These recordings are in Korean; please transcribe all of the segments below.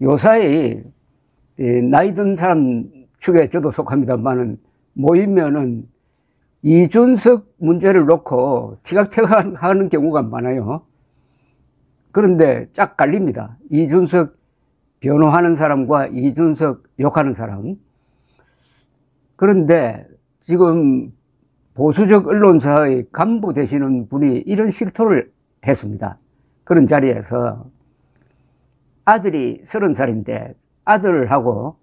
요사이 나이 든 사람 축에 저도 속합니다만은 모이면은 이준석 문제를 놓고 티격태격 하는 경우가 많아요. 그런데 쫙 갈립니다. 이준석 변호하는 사람과 이준석 욕하는 사람. 그런데 지금 보수적 언론사의 간부 되시는 분이 이런 실토를 했습니다. 그런 자리에서 아들이 30살인데 아들하고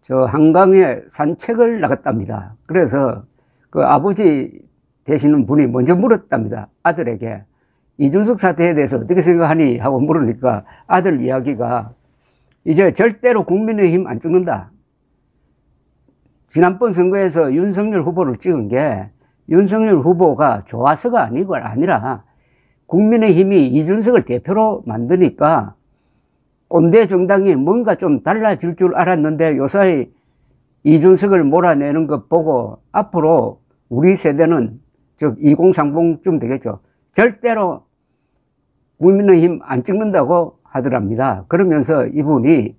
저 한강에 산책을 나갔답니다. 그래서 그 아버지 되시는 분이 먼저 물었답니다. 아들에게 이준석 사태에 대해서 어떻게 생각하니 하고 물으니까 아들 이야기가 이제 절대로 국민의힘 안 찍는다. 지난번 선거에서 윤석열 후보를 찍은 게 윤석열 후보가 좋아서가 아니라 국민의힘이 이준석을 대표로 만드니까 꼰대 정당이 뭔가 좀 달라질 줄 알았는데 요사이 이준석을 몰아내는 것 보고 앞으로 우리 세대는 즉 2030쯤 되겠죠. 절대로 국민의힘 안 찍는다고 하더랍니다. 그러면서 이분이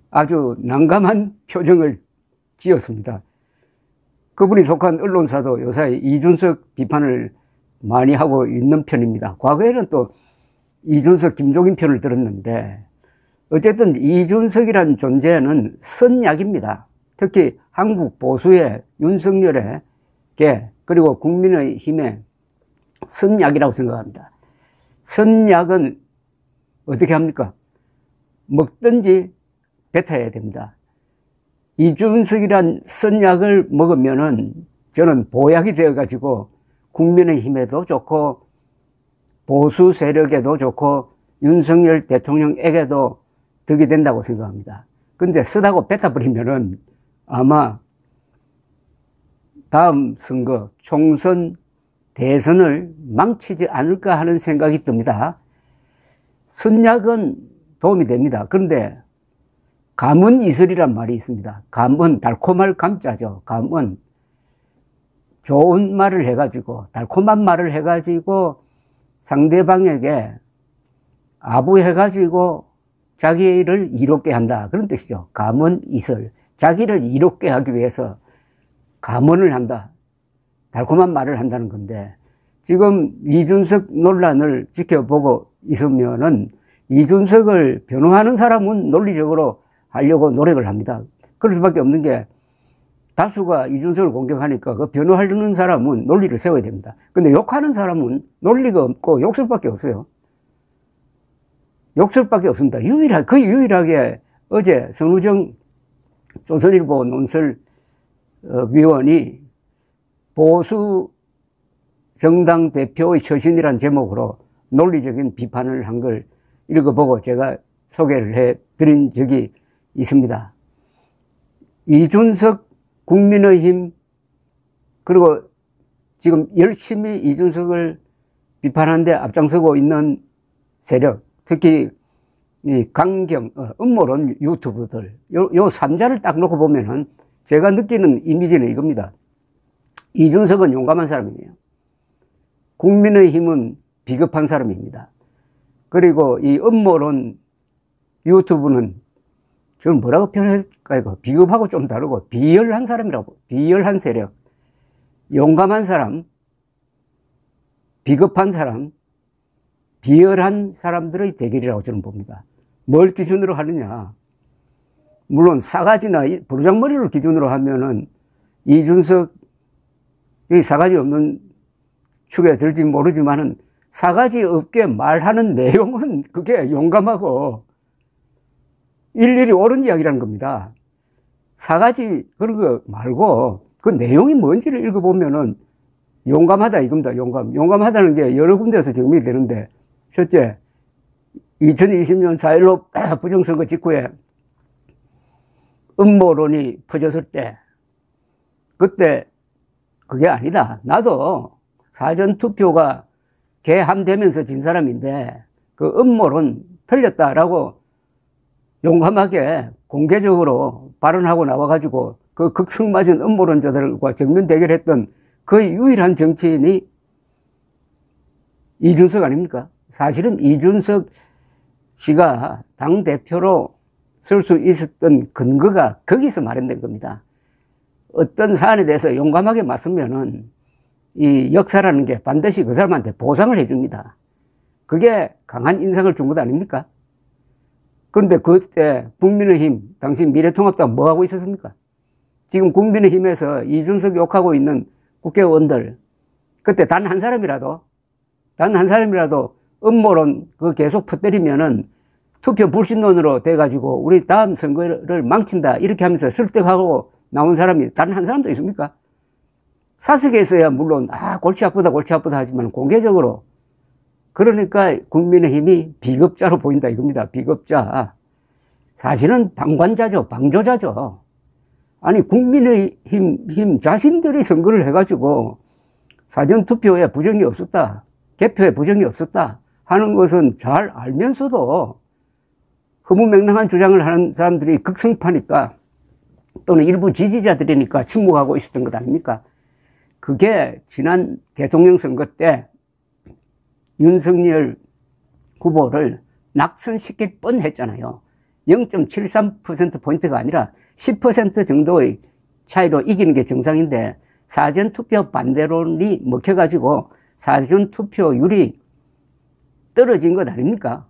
아주 난감한 표정을 지었습니다. 그분이 속한 언론사도 요사이 이준석 비판을 많이 하고 있는 편입니다. 과거에는 또 이준석, 김종인 편을 들었는데 어쨌든 이준석이라는 존재는 선약입니다. 특히 한국 보수의 윤석열에게 그리고 국민의힘의 선약이라고 생각합니다. 선약은 어떻게 합니까? 먹든지 뱉어야 됩니다. 이준석이란 선약을 먹으면은 저는 보약이 되어가지고 국민의힘에도 좋고 보수 세력에도 좋고 윤석열 대통령에게도 득이 된다고 생각합니다. 근데 쓰다고 뱉어버리면은 아마 다음 선거, 총선, 대선을 망치지 않을까 하는 생각이 듭니다. 선약은 도움이 됩니다. 그런데 감은 이슬이란 말이 있습니다. 감은 달콤할 감자죠. 감은 좋은 말을 해가지고 달콤한 말을 해가지고 상대방에게 아부해가지고 자기를 이롭게 한다. 그런 뜻이죠. 감은 이슬. 자기를 이롭게 하기 위해서 감언을 한다. 달콤한 말을 한다는 건데 지금 이준석 논란을 지켜보고 있으면은 이준석을 변호하는 사람은 논리적으로 하려고 노력을 합니다. 그럴 수밖에 없는 게 다수가 이준석을 공격하니까 그 변호하려는 사람은 논리를 세워야 됩니다. 근데 욕하는 사람은 논리가 없고 욕설밖에 없어요. 욕설밖에 없습니다. 거의 유일하게 어제 선우정 조선일보 논설위원이 보수 정당 대표의 처신이라는 제목으로 논리적인 비판을 한 걸 읽어보고 제가 소개를 해드린 적이 있습니다. 이준석 국민의힘 그리고 지금 열심히 이준석을 비판하는데 앞장서고 있는 세력, 특히 이 강경, 음모론 유튜브들, 요 3자를 딱 놓고 보면은 제가 느끼는 이미지는 이겁니다. 이준석은 용감한 사람이에요. 국민의힘은 비겁한 사람입니다. 그리고 이 음모론 유튜브는 저는 뭐라고 표현할까요? 비겁하고 좀 다르고 비열한 사람이라고. 비열한 세력. 용감한 사람, 비겁한 사람, 비열한 사람들의 대결이라고 저는 봅니다. 뭘 기준으로 하느냐. 물론 싸가지나 부르장머리를 기준으로 하면은 이준석이 싸가지 없는 축에 들지 모르지만은 싸가지 없게 말하는 내용은 그게 용감하고 일일이 옳은 이야기라는 겁니다. 싸가지 그런 거 말고 그 내용이 뭔지를 읽어보면은 용감하다 이겁니다. 용감하다는 게 여러 군데에서 정리가 되는데 첫째, 2020년 4.15 부정선거 직후에 음모론이 퍼졌을 때 그때 그게 아니다. 나도 사전투표가 개함되면서 진 사람인데 그 음모론 틀렸다라고 용감하게 공개적으로 발언하고 나와가지고 그 극성맞은 음모론자들과 정면 대결했던 그 유일한 정치인이 이준석 아닙니까? 사실은 이준석 씨가 당대표로 쓸 수 있었던 근거가 거기서 마련된 겁니다. 어떤 사안에 대해서 용감하게 맞서면은 이 역사라는 게 반드시 그 사람한테 보상을 해줍니다. 그게 강한 인상을 준 것 아닙니까? 그런데 그때 국민의힘, 당시 미래통합당 뭐 하고 있었습니까? 지금 국민의힘에서 이준석 욕하고 있는 국회의원들, 그때 단 한 사람이라도 음모론 그 계속 퍼뜨리면은 투표 불신론으로 돼가지고 우리 다음 선거를 망친다 이렇게 하면서 설득하고 나온 사람이 단 한 사람도 있습니까? 사석에서야 물론 골치 아프다 하지만 공개적으로, 그러니까 국민의힘이 비겁자로 보인다 이겁니다. 비겁자. 사실은 방관자죠. 방조자죠. 아니 국민의힘 자신들이 선거를 해가지고 사전투표에 부정이 없었다, 개표에 부정이 없었다 하는 것은 잘 알면서도 허무맹랑한 주장을 하는 사람들이 극성파니까, 또는 일부 지지자들이니까 침묵하고 있었던 것 아닙니까? 그게 지난 대통령 선거 때 윤석열 후보를 낙선시킬 뻔했잖아요. 0.73%포인트가 아니라 10% 정도의 차이로 이기는 게 정상인데, 사전투표 반대론이 먹혀가지고 사전투표율이 떨어진 것 아닙니까?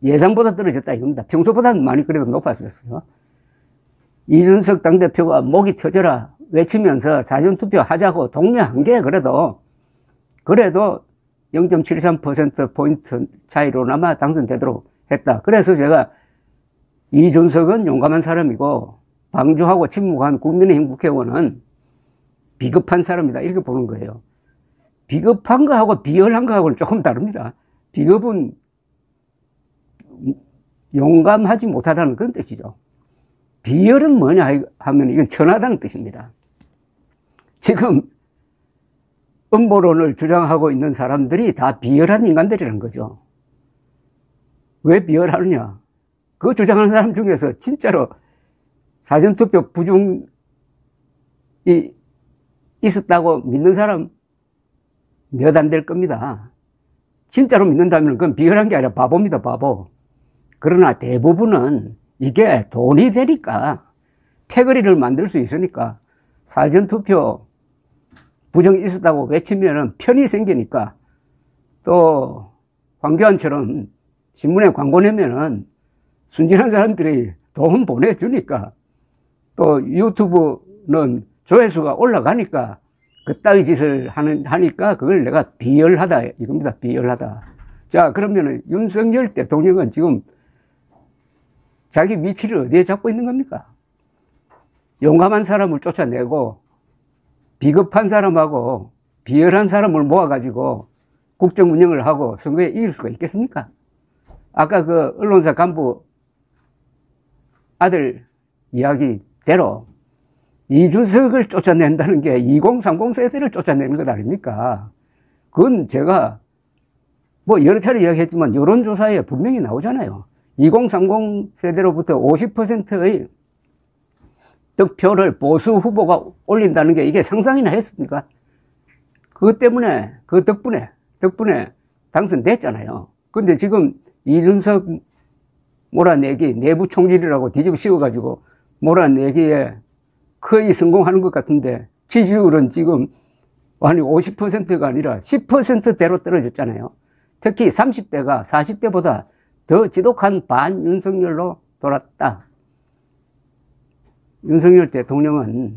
예상보다 떨어졌다 이겁니다. 평소보다는 많이 그래도 높았었어요. 이준석 당대표가 목이 터져라 외치면서 사전투표 하자고 독려한 게 그래도 0.73%포인트 차이로나마 당선되도록 했다. 그래서 제가 이준석은 용감한 사람이고 방조하고 침묵한 국민의힘 국회의원은 비겁한 사람이다 이렇게 보는 거예요. 비겁한 거하고 비열한 거하고는 조금 다릅니다. 비겁은 용감하지 못하다는 그런 뜻이죠. 비열은 뭐냐 하면 이건 천하다는 뜻입니다. 지금 음모론을 주장하고 있는 사람들이 다 비열한 인간들이라는 거죠. 왜 비열하느냐? 그 주장하는 사람 중에서 진짜로 사전투표 부정이 있었다고 믿는 사람 몇 안 될 겁니다. 진짜로 믿는다면 그건 비열한 게 아니라 바보입니다, 바보. 그러나 대부분은 이게 돈이 되니까, 패거리를 만들 수 있으니까, 사전투표 부정이 있었다고 외치면은 편이 생기니까, 또 황교안처럼 신문에 광고 내면은 순진한 사람들이 돈 보내주니까, 또 유튜브는 조회수가 올라가니까 그따위 짓을 하니까 그걸 내가 비열하다 이겁니다. 비열하다. 자, 그러면은 윤석열 대통령은 지금 자기 위치를 어디에 잡고 있는 겁니까? 용감한 사람을 쫓아내고 비겁한 사람하고 비열한 사람을 모아가지고 국정 운영을 하고 선거에 이길 수가 있겠습니까? 아까 그 언론사 간부 아들 이야기대로 이준석을 쫓아낸다는 게 2030 세대를 쫓아내는 것 아닙니까? 그건 제가 뭐 여러 차례 이야기했지만 여론조사에 분명히 나오잖아요. 2030 세대로부터 50%의 득표를 보수 후보가 올린다는 게 이게 상상이나 했습니까? 그것 때문에, 그 덕분에 당선됐잖아요. 근데 지금 이준석 몰아내기, 내부 총질이라고 뒤집어 씌워가지고 몰아내기에 거의 성공하는 것 같은데, 지지율은 지금 아니 50%가 아니라 10%대로 떨어졌잖아요. 특히 30대가 40대보다 더 지독한 반윤석열로 돌았다. 윤석열 대통령은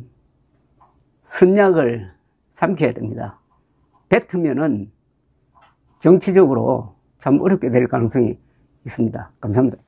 선약을 삼켜야 됩니다. 뱉으면은 정치적으로 참 어렵게 될 가능성이 있습니다. 감사합니다.